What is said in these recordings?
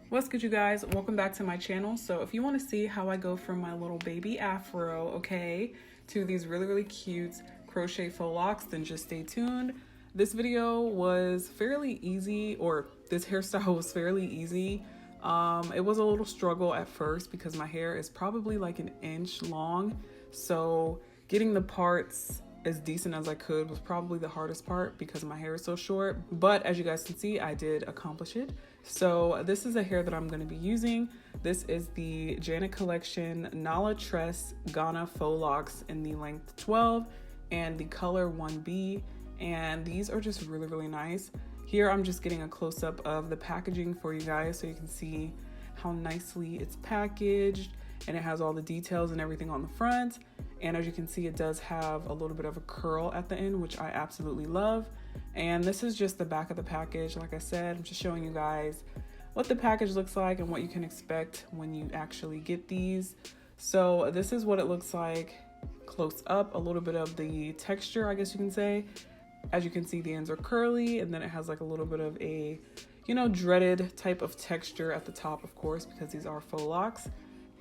What's good, you guys? Welcome back to my channel. So if you want to see how I go from my little baby afro, okay, to these really cute crochet faux locks, then just stay tuned. This video was fairly easy, or this hairstyle was fairly easy. It was a little struggle at first because my hair is probably like an inch long, so getting the parts as decent as I could was probably the hardest part because my hair is so short. But as you guys can see, I did accomplish it. So this is a hair that I'm going to be using. This is the Janet Collection Nala Tress Ghana Faux Locks in the length 12 and the color 1B. And these are just really nice. Here I'm just getting a close-up of the packaging for you guys so you can see how nicely it's packaged, and it has all the details and everything on the front. And as you can see, it does have a little bit of a curl at the end, which I absolutely love. And this is just the back of the package. Like I said, I'm just showing you guys what the package looks like and what you can expect when you actually get these. So this is what it looks like close up, a little bit of the texture, I guess you can say. As you can see, the ends are curly, and then it has like a little bit of a, dreaded type of texture at the top, of course, because these are faux locks.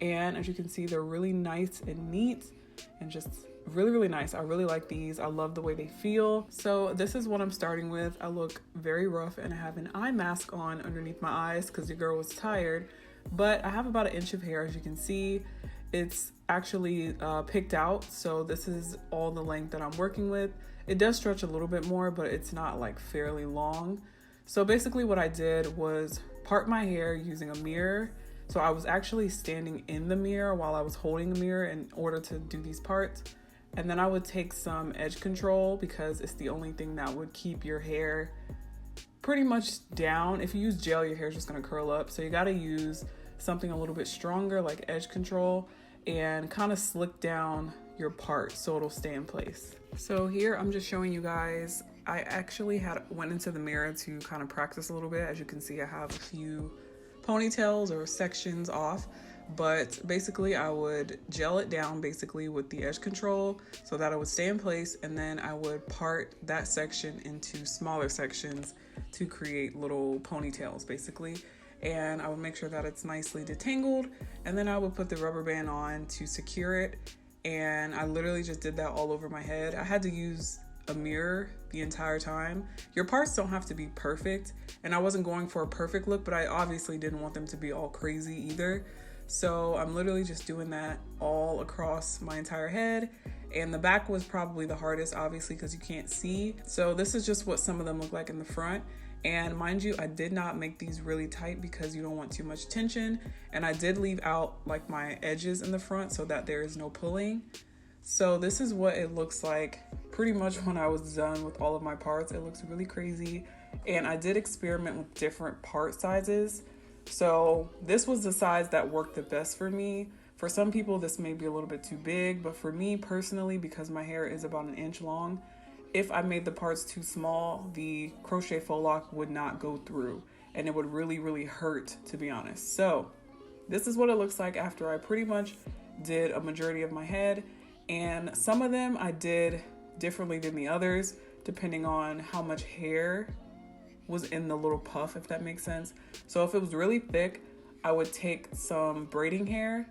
And as you can see, they're really nice and neat and just really nice. I really like these. I love the way they feel. So this is what I'm starting with. I look very rough and I have an eye mask on underneath my eyes because your girl was tired, but I have about an inch of hair. As you can see, it's actually picked out. So this is all the length that I'm working with. It does stretch a little bit more, but it's not like fairly long. So basically what I did was part my hair using a mirror. So I was actually standing in the mirror while I was holding the mirror in order to do these parts. And then I would take some edge control because it's the only thing that would keep your hair pretty much down. If you use gel, your hair is just gonna curl up. So you gotta use something a little bit stronger like edge control and kind of slick down your part so it'll stay in place. So here I'm just showing you guys, I actually went into the mirror to kind of practice a little bit. As you can see, I have a few ponytails or sections off, but basically I would gel it down basically with the edge control so that it would stay in place, and then I would part that section into smaller sections to create little ponytails basically. And I would make sure that it's nicely detangled, and then I would put the rubber band on to secure it. And I literally just did that all over my head. I had to use a mirror the entire time. Your parts don't have to be perfect, and I wasn't going for a perfect look, but I obviously didn't want them to be all crazy either. So I'm literally just doing that all across my entire head. And the back was probably the hardest, obviously, because you can't see. So this is just what some of them look like in the front. And mind you, I did not make these really tight because you don't want too much tension. And I did leave out like my edges in the front so that there is no pulling. So this is what it looks like pretty much when I was done with all of my parts. It looks really crazy. And I did experiment with different part sizes. So this was the size that worked the best for me. For some people, this may be a little bit too big, but for me personally, because my hair is about an inch long, if I made the parts too small, the crochet faux lock would not go through, and it would really hurt, to be honest. So this is what it looks like after I pretty much did a majority of my head. And some of them I did differently than the others, depending on how much hair was in the little puff, if that makes sense. So if it was really thick, I would take some braiding hair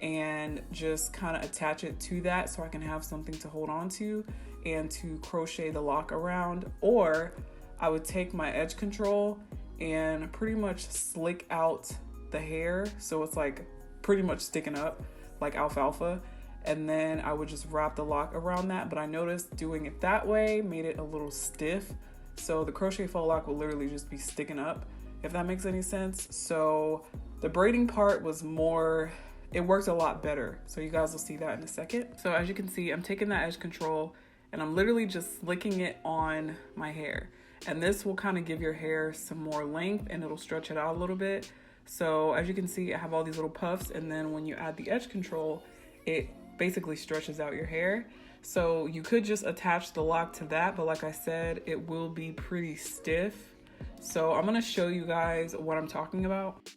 and just kind of attach it to that so I can have something to hold on to and to crochet the lock around. Or I would take my edge control and pretty much slick out the hair so it's like pretty much sticking up like alfalfa. And then I would just wrap the lock around that. But I noticed doing it that way made it a little stiff. So the crochet faux lock will literally just be sticking up, if that makes any sense. So the braiding part was more, it worked a lot better. So you guys will see that in a second. So as you can see, I'm taking that edge control and I'm literally just slicking it on my hair. And this will kind of give your hair some more length and it'll stretch it out a little bit. So as you can see, I have all these little puffs, and then when you add the edge control, it basically stretches out your hair. So you could just attach the lock to that, but like I said, it will be pretty stiff. So I'm gonna show you guys what I'm talking about.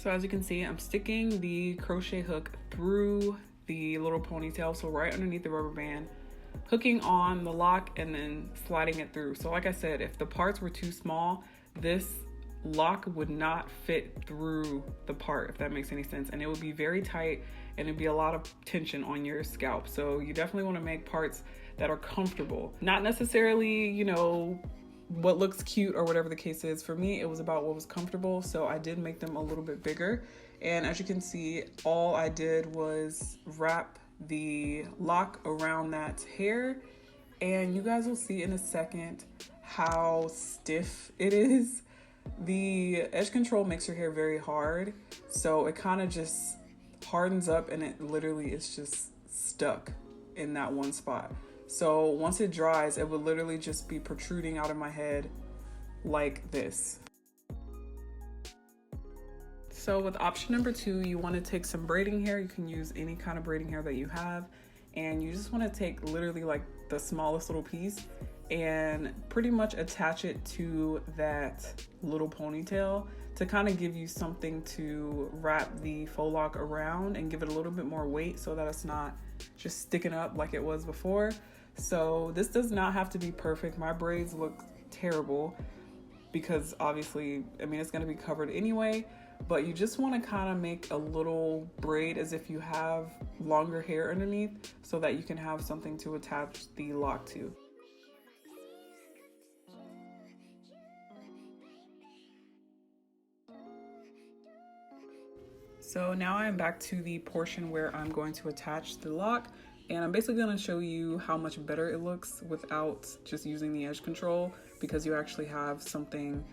So as you can see, I'm sticking the crochet hook through the little ponytail, so right underneath the rubber band, hooking on the lock and then sliding it through. So like I said, if the parts were too small, this lock would not fit through the part, if that makes any sense, and it would be very tight and it'd be a lot of tension on your scalp. So you definitely want to make parts that are comfortable, not necessarily, you know, what looks cute or whatever the case is. For me, it was about what was comfortable, so I did make them a little bit bigger. And as you can see, all I did was wrap the lock around that hair, and you guys will see in a second how stiff it is. The edge control makes your hair very hard, so it kind of just hardens up and it literally is just stuck in that one spot. So once it dries, it would literally just be protruding out of my head like this. So with option number 2, you want to take some braiding hair. You can use any kind of braiding hair that you have, and you just want to take literally like the smallest little piece and pretty much attach it to that little ponytail to kind of give you something to wrap the faux lock around and give it a little bit more weight so that it's not just sticking up like it was before. So this does not have to be perfect. My braids look terrible because obviously, I mean, it's going to be covered anyway, but you just want to kind of make a little braid as if you have longer hair underneath so that you can have something to attach the lock to. So now I'm back to the portion where I'm going to attach the lock, and I'm basically going to show you how much better it looks without just using the edge control, because you actually have something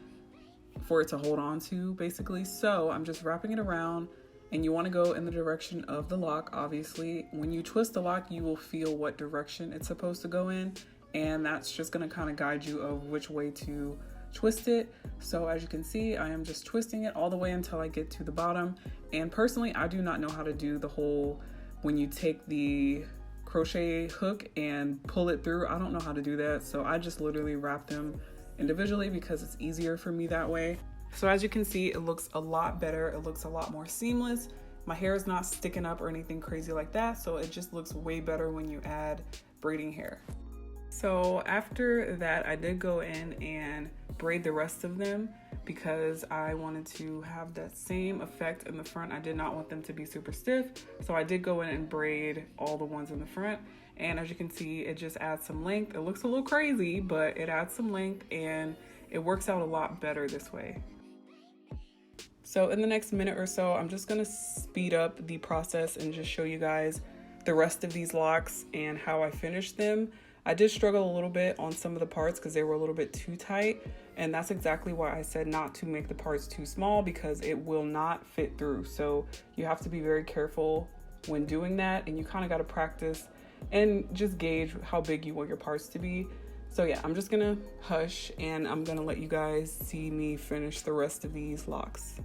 for it to hold on to basically. So I'm just wrapping it around, and you want to go in the direction of the lock. Obviously, when you twist the lock, you will feel what direction it's supposed to go in, and that's just going to kind of guide you of which way to twist it. So as you can see, I am just twisting it all the way until I get to the bottom. And personally, I do not know how to do the whole, when you take the crochet hook and pull it through, I don't know how to do that. So I just literally wrap them individually because it's easier for me that way. So as you can see, it looks a lot better. It looks a lot more seamless. My hair is not sticking up or anything crazy like that. So it just looks way better when you add braiding hair. So after that, I did go in and braid the rest of them because I wanted to have that same effect in the front. I did not want them to be super stiff. So I did go in and braid all the ones in the front. And as you can see, it just adds some length. It looks a little crazy, but it adds some length and it works out a lot better this way. So in the next minute or so, I'm just gonna speed up the process and just show you guys the rest of these locks and how I finished them. I did struggle a little bit on some of the parts because they were a little bit too tight, and that's exactly why I said not to make the parts too small, because it will not fit through. So you have to be very careful when doing that, and you kind of got to practice and just gauge how big you want your parts to be. So yeah, I'm just gonna hush and I'm gonna let you guys see me finish the rest of these locks.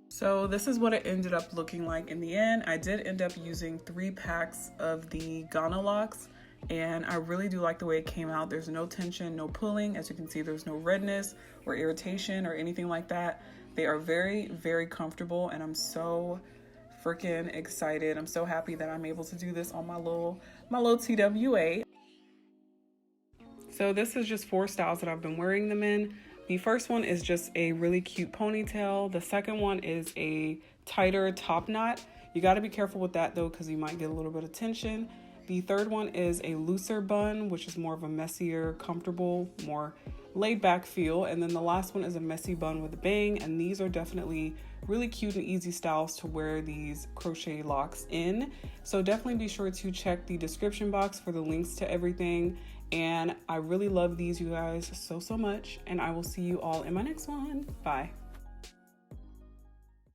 So this is what it ended up looking like in the end. I did end up using 3 packs of the Ghana locks, and I really do like the way it came out. There's no tension, no pulling. As you can see, there's no redness or irritation or anything like that. They are very, very comfortable, and I'm so freaking excited. I'm so happy that I'm able to do this on my little TWA. So this is just 4 styles that I've been wearing them in. The first one is just a really cute ponytail. The second one is a tighter top knot. You got to be careful with that though, because you might get a little bit of tension. The third one is a looser bun, which is more of a messier, comfortable, more laid back feel. And then the last one is a messy bun with a bang. And these are definitely really cute and easy styles to wear these crochet locks in. So definitely be sure to check the description box for the links to everything. And I really love these, you guys, so much. And I will see you all in my next one. Bye.